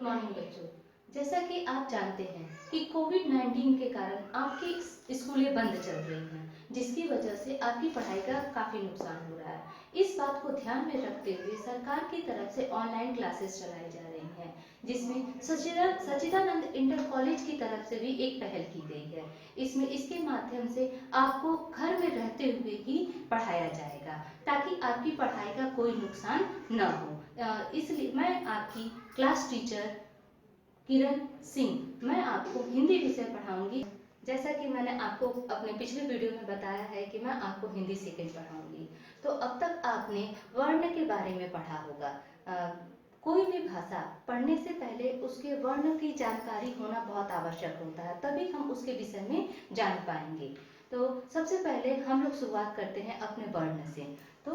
Morning बच्चों। जैसा कि आप जानते हैं कि कोविड-19 के कारण आपकी स्कूलें बंद चल रही हैं, जिसकी वजह से आपकी पढ़ाई का काफ़ी नुकसान हो रहा है। इस बात को ध्यान में रखते हुए सरकार की तरफ से ऑनलाइन क्लासेस चलाई जा रही हैं, जिसमें सच्चिदानंद इंटर कॉलेज की तरफ से भी एक पहल की गई है। इसके माध्यम से आपको घर में रहते हुए ही पढ़ाया जाएगा, ताकि आपकी पढ़ाई का कोई नुकसान न हो। इसलिए मैं आपकी क्लास टीचर किरण सिंह, मैं आपको हिंदी विषय पढ़ाऊंगी। जैसा कि मैंने आपको अपने पिछले वीडियो में बताया है कि मैं आपको हिंदी सेकंड पढ़ाऊंगी। तो अब तक आपने वर्ण के बारे में पढ़ा होगा। कोई भी भाषा पढ़ने से पहले उसके वर्ण की जानकारी होना बहुत आवश्यक होता है, तभी हम उसके विषय में जान पाएंगे। तो सबसे पहले हम लोग शुरुआत करते हैं अपने वर्ण से। तो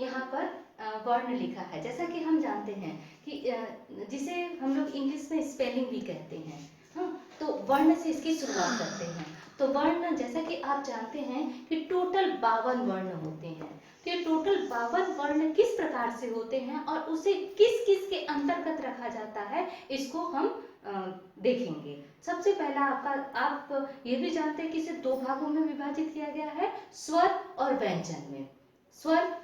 यहाँ पर वर्ण लिखा है, जैसा कि हम जानते हैं कि जिसे हम लोग इंग्लिश में स्पेलिंग भी कहते हैं। हाँ, तो वर्ण से इसकी शुरुआत करते हैं। तो वर्ण, जैसा कि आप जानते हैं कि टोटल 52 वर्ण होते हैं। तो ये टोटल 52 वर्ण किस प्रकार से होते हैं और उसे किस किस के अंतर्गत रखा जाता है, इसको हम देखेंगे। सबसे पहला आप ये भी जानते हैं कि इसे दो भागों में विभाजित किया गया है, स्वर और व्यंजन में। स्वर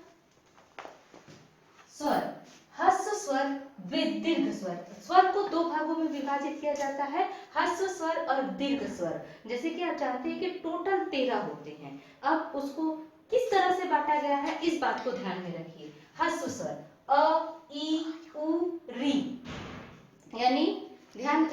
ह्रस्व स्वर with दीर्घ स्वर। स्वर को दो भागों में विभाजित किया जाता है, ह्रस्व स्वर और दीर्घ स्वर। जैसे कि आप जानते हैं कि टोटल 13 होते हैं। अब उसको किस तरह से बांटा गया है, इस बात को ध्यान में रखिए। ह्रस्व स्वर अ, ई, उ, री, यानी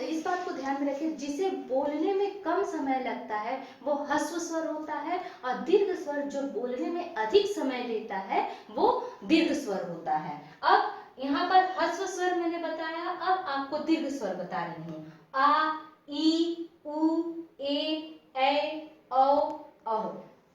इस बात को ध्यान में रखिए, जिसे बोलने में कम समय लगता है वो ह्रस्व स्वर होता है, और दीर्घ स्वर जो बोलने में अधिक समय लेता है वो दीर्घ स्वर होता है। अब यहाँ पर ह्रस्व स्वर मैंने बताया, अब आपको दीर्घ स्वर बता रही हूँ। आ, ई, उ, ए, औ, औ।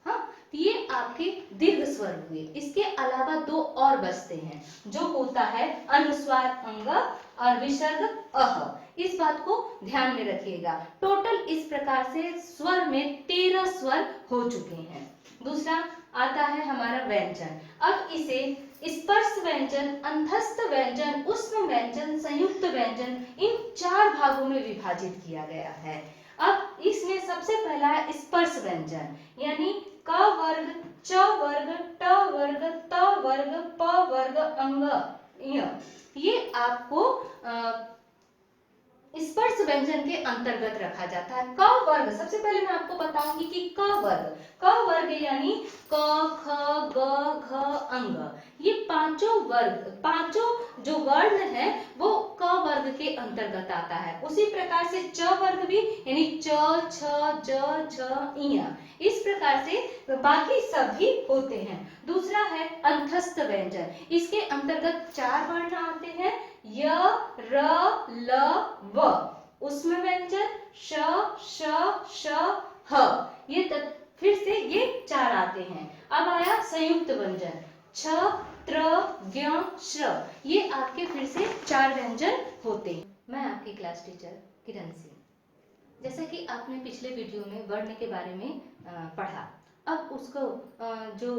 हाँ, ये आपके दीर्घ स्वर हुए। इसके अलावा दो और बचते हैं, जो होता है अनुस्वार अंग और विसर्ग अह। इस बात को ध्यान में रखिएगा। टोटल इस प्रकार से स्वर में 13 स्वर हो चुके हैं। दूसरा आता है हमारा व्यंजन। अब इसे स्पर्श व्यंजन, अंतस्थ व्यंजन, ऊष्म व्यंजन, संयुक्त व्यंजन, इन 4 भागों में विभाजित किया गया है। अब इसमें सबसे पहला है स्पर्श व्यंजन, यानी क वर्ग, च वर्ग, ट वर्ग, त वर्ग, प वर्ग, अंग, ये आपको स्पर्श व्यंजन के अंतर्गत रखा जाता है। क वर्ग, सबसे पहले मैं आपको बताऊंगी कि क वर्ग यानी क, ख, ग, घ, अंग, ये पांचों जो वर्ण है वो क वर्ग के अंतर्गत आता है। उसी प्रकार से च वर्ग भी, यानी च, छ, ज, झ, इय, इस प्रकार से बाकी सभी होते हैं। दूसरा है अंतस्थ व्यंजन। इसके अंतर्गत 4 वर्ण आते हैं, य, र, ल, व। ऊष्म व्यंजन श, श, श, ह। ये फिर से ये 4 आते हैं। अब आया संयुक्त व्यंजन छ, त्र, ज्ञ, श्र। ये आपके फिर से 4 व्यंजन होते हैं। मैं आपकी क्लास टीचर किरण सिंह। जैसा कि आपने पिछले वीडियो में वर्ण के बारे में पढ़ा, अब उसको जो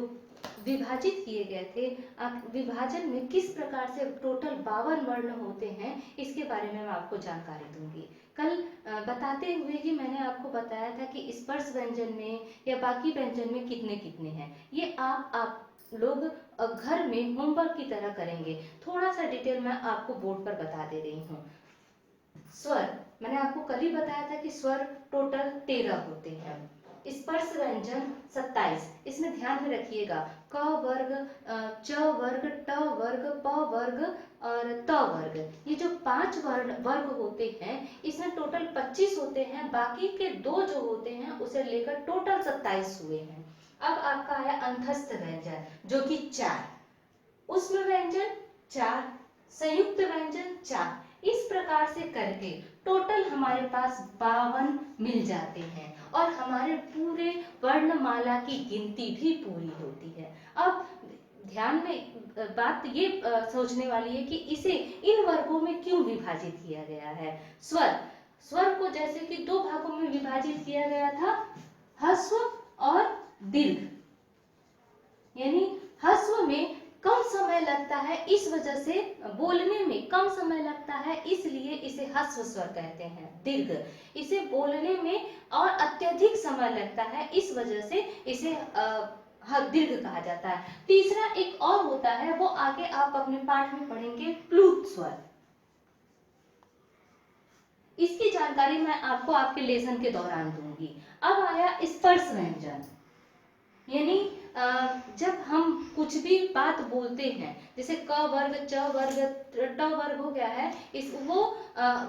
विभाजित किए गए थे, विभाजन में किस प्रकार से टोटल 52 वर्ण होते हैं, इसके बारे में मैं आपको जानकारी दूंगी। कल बताते हुए ही मैंने आपको बताया था कि स्पर्श व्यंजन में या बाकी व्यंजन में कितने कितने हैं। ये आप लोग घर में होमवर्क की तरह करेंगे। थोड़ा सा डिटेल मैं आपको बोर्ड पर बता दे रही हूँ। स्वर, मैंने आपको कल ही बताया था कि स्वर टोटल 13 होते हैं। स्पर्श व्यंजन 27, इसमें ध्यान में रखिएगा। क वर्ग, च वर्ग, ट वर्ग, प वर्ग और त वर्ग, ये जो 5 वर्ग होते हैं, इसमें टोटल 25 होते हैं। बाकी के 2 जो होते हैं उसे लेकर टोटल 27 हुए हैं। अब आपका आया अंतस्थ व्यंजन, जो कि 4, ऊष्म व्यंजन 4, संयुक्त व्यंजन 4। इस प्रकार से करके टोटल हमारे पास 52 मिल जाते हैं, और हमारे पूरे वर्णमाला की गिनती भी पूरी होती है। अब ध्यान में बात ये सोचने वाली है कि इसे इन वर्गों में क्यों विभाजित किया गया है। स्वर को जैसे कि 2 भागों में विभाजित किया गया था, ह्रस्व और दीर्घ, यानी ह्रस्व में कम समय लगता है, इस वजह से बोलने में कम समय लगता है, इसलिए इसे ह्रस्व स्वर कहते हैं। दीर्घ, इसे बोलने में और अत्यधिक समय लगता है, इस वजह से इसे दीर्घ कहा जाता है। तीसरा एक और होता है, वो आगे आप अपने पाठ में पढ़ेंगे, प्लुत स्वर। इसकी जानकारी मैं आपको आपके लेसन के दौरान दूंगी। अब आया स्पर्श व्यंजन, यानी जब हम कुछ भी बात बोलते हैं, जैसे क वर्ग, च वर्ग, ट वर्ग हो गया है,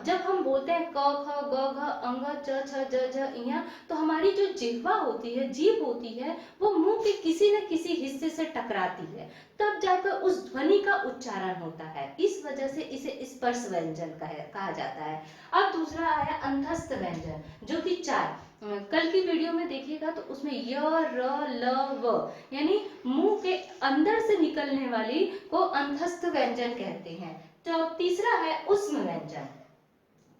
जब हम बोलते हैं क ख ग घ अंग च छ ज झ ञ, तो हमारी जो जिह्वा होती है, जीभ होती है, वो मुंह के किसी न किसी हिस्से से टकराती है, तब जाकर उस ध्वनि का उच्चारण होता है। इस वजह से इसे स्पर्श व्यंजन कहा जाता है। अब दूसरा आया अंतस्थ व्यंजन, जो कि 4, कल की वीडियो में देखिएगा तो उसमें य, र, ल, व, यानी मुंह के अंदर से निकलने वाली को अंतस्थ व्यंजन कहते हैं। तो तीसरा है ऊष्म व्यंजन।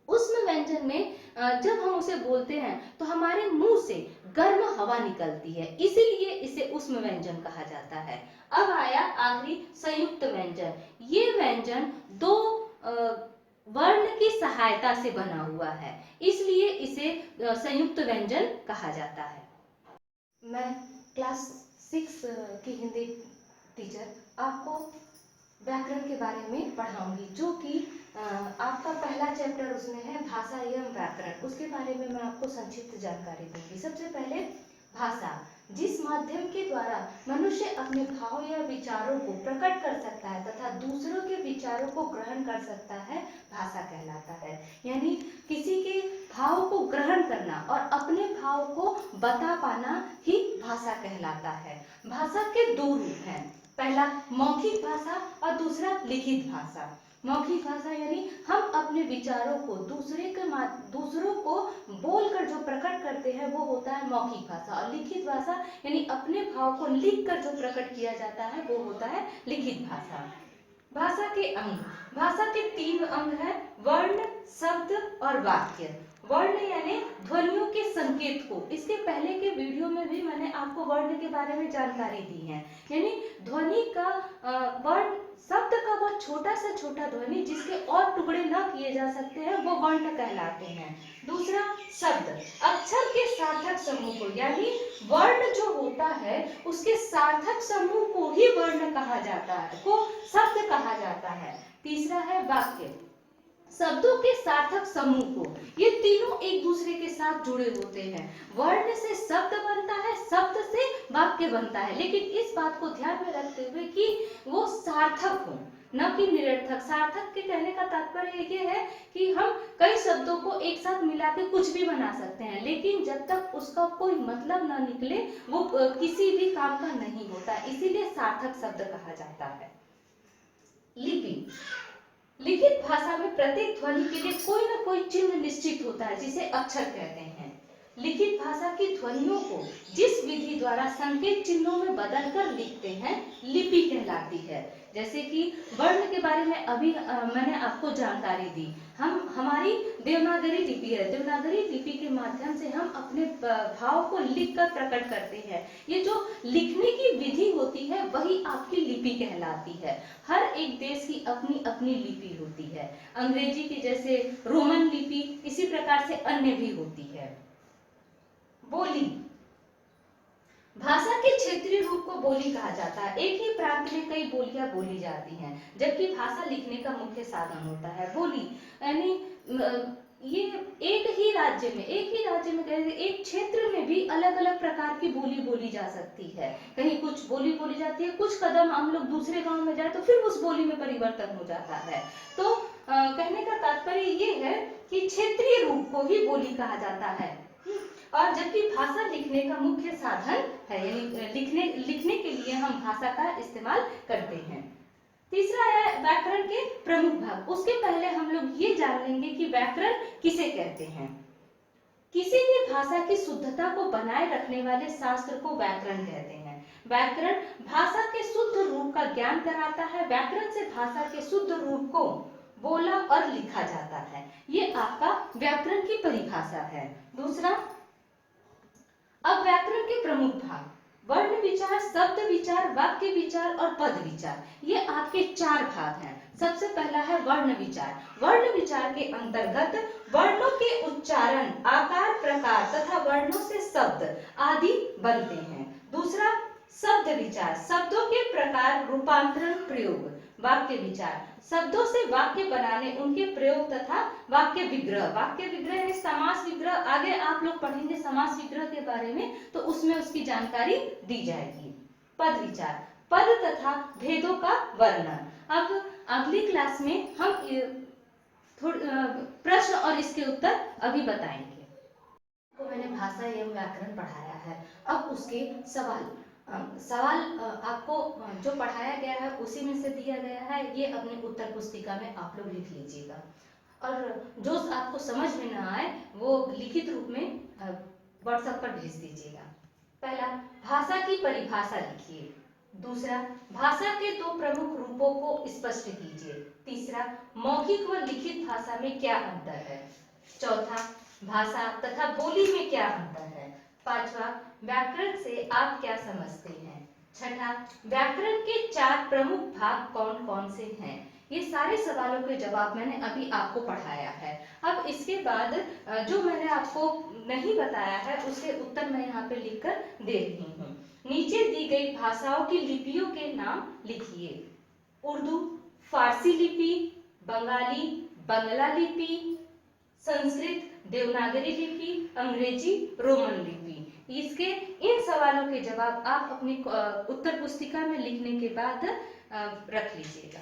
ऊष्म व्यंजन में जब हम उसे बोलते हैं तो हमारे मुंह से गर्म हवा निकलती है, इसीलिए इसे ऊष्म व्यंजन कहा जाता है। अब आया आखिरी संयुक्त व्यंजन। ये व्यंजन 2 वर्ण की सहायता से बना हुआ है, इसलिए इसे संयुक्त व्यंजन कहा जाता है। मैं क्लास 6 की हिंदी टीचर आपको व्याकरण के बारे में पढ़ाऊंगी, जो कि आपका पहला चैप्टर उसमें है भाषा एवं व्याकरण। उसके बारे में मैं आपको संक्षिप्त जानकारी दूंगी। सबसे पहले भाषा, जिस माध्यम के द्वारा मनुष्य अपने भाव या विचारों को प्रकट कर सकता है तथा दूसरों के विचारों को ग्रहण कर सकता है, भाषा कहलाता है। यानी किसी के भाव को ग्रहण करना और अपने भाव को बता पाना ही भाषा कहलाता है। भाषा के 2 रूप हैं, पहला मौखिक भाषा और दूसरा लिखित भाषा। मौखिक भाषा यानी हम अपने विचारों को दूसरों को बोलकर जो प्रकट करते हैं, वो होता है मौखिक भाषा। और लिखित भाषा यानी अपने भाव को लिखकर जो प्रकट किया जाता है, वो होता है लिखित भाषा। भाषा के अंग, भाषा के 3 अंग हैं, वर्ण, शब्द और वाक्य। वर्ण यानी ध्वनियों के संकेत को, इसके पहले के वीडियो में भी मैंने आपको वर्ण के बारे में जानकारी दी है। यानी ध्वनि का वर्ण, शब्द का वह छोटा से छोटा ध्वनि जिसके और टुकड़े न किए जा सकते हैं, वो वर्ण कहलाते हैं। दूसरा शब्द, अक्षर के सार्थक समूह को, यानी वर्ण जो होता है उसके सार्थक समूह को ही वर्ण कहा जाता है, को शब्द कहा जाता है। तीसरा है वाक्य, शब्दों के सार्थक समूह को, ये तीनों एक दूसरे के साथ जुड़े होते हैं। वर्ण से शब्द बनता है, शब्द से वाक्य बनता है, लेकिन इस बात को ध्यान में रखते हुए कि वो सार्थक हो, न कि निरर्थक। सार्थक के कहने का तात्पर्य ये है कि हम कई शब्दों को एक साथ मिला के कुछ भी बना सकते हैं, लेकिन जब तक उसका कोई मतलब न निकले वो किसी भी काम का नहीं होता, इसीलिए सार्थक शब्द कहा जाता है। लिपि, लिखित भाषा में प्रत्येक ध्वनि के लिए कोई न कोई चिन्ह निश्चित होता है, जिसे अक्षर कहते हैं। लिखित भाषा की ध्वनियों को जिस विधि द्वारा संकेत चिन्हों में बदलकर लिखते हैं, लिपि कहलाती है। जैसे कि वर्ण के बारे में अभी मैंने आपको जानकारी दी। हमारी देवनागरी लिपि है, देवनागरी लिपि के माध्यम से हम अपने भाव को लिखकर प्रकट करते हैं। ये जो लिखने की विधि होती है, वही आपकी लिपि कहलाती है। हर एक देश की अपनी अपनी लिपि होती है। अंग्रेजी की जैसे रोमन लिपि, इसी प्रकार से अन्य भी होती है। बोली, भाषा के क्षेत्रीय रूप को बोली कहा जाता है। एक ही प्रांत में कई बोलियां बोली जाती हैं, जबकि भाषा लिखने का मुख्य साधन होता है। बोली यानी ये एक ही राज्य में एक क्षेत्र में भी अलग अलग प्रकार की बोली बोली जा सकती है। कहीं कुछ बोली बोली जाती है, कुछ कदम हम लोग दूसरे गांव में जाए तो फिर उस बोली में परिवर्तन हो जाता है। तो कहने का तात्पर्य ये है कि क्षेत्रीय रूप को ही बोली कहा जाता है, और जबकि भाषा लिखने का मुख्य साधन है, यानी लिखने के लिए हम भाषा का इस्तेमाल करते हैं। तीसरा है व्याकरण के प्रमुख भाग। उसके पहले हम लोग ये जान लेंगे कि व्याकरण किसे कहते हैं। किसी भी भाषा की शुद्धता को बनाए रखने वाले शास्त्र को व्याकरण कहते हैं। व्याकरण भाषा के शुद्ध रूप का ज्ञान कराता है। व्याकरण से भाषा के शुद्ध रूप को बोला और लिखा जाता है। ये आपका व्याकरण की परिभाषा है। दूसरा, अब व्याकरण के प्रमुख भाग। वर्ण विचार, शब्द विचार, वाक्य विचार और पद विचार, ये आपके 4 भाग हैं। सबसे पहला है वर्ण विचार। वर्ण विचार के अंतर्गत वर्णों के उच्चारण, आकार, प्रकार तथा वर्णों से शब्द आदि बनते हैं। दूसरा शब्द विचार, शब्दों के प्रकार, रूपांतरण, प्रयोग। वाक्य विचार, शब्दों से वाक्य बनाने, उनके प्रयोग तथा वाक्य विग्रह। वाक्य विग्रह यानी समास विग्रह, आगे आप लोग पढ़ेंगे समास विग्रह के बारे में, तो उसमें उसकी जानकारी दी जाएगी। पद विचार, पद तथा भेदों का वर्णन। अब अगली क्लास में हम प्रश्न और इसके उत्तर अभी बताएंगे। तो मैंने भाषा एवं व्याकरण पढ़ाया है, अब उसके सवाल आपको जो पढ़ाया गया है उसी में से दिया गया है, ये अपने उत्तर पुस्तिका में आप लोग लिख लीजिएगा, और जो आपको समझ में ना आए वो लिखित रूप में व्हाट्सएप पर भेज दीजिएगा। पहला, भाषा की परिभाषा लिखिए। दूसरा, भाषा के 2 प्रमुख रूपों को स्पष्ट कीजिए। तीसरा, मौखिक व लिखित भाषा में क्या अंतर है। चौथा, भाषा तथा बोली में क्या अंतर है। पांचवा, व्याकरण से आप क्या समझते हैं। छठा, व्याकरण के 4 प्रमुख भाग कौन कौन से हैं। ये सारे सवालों के जवाब मैंने अभी आपको पढ़ाया है। अब इसके बाद जो मैंने आपको नहीं बताया है उसके उत्तर मैं यहाँ पे लिखकर दे रही हूँ। नीचे दी गई भाषाओं की लिपियों के नाम लिखिए। उर्दू, फारसी लिपि, बंगाली, बांग्ला लिपि, संस्कृत, देवनागरी लिपि, अंग्रेजी, रोमन लिपि। इसके इन सवालों के जवाब आप अपनी उत्तर पुस्तिका में लिखने के बाद रख लीजिएगा।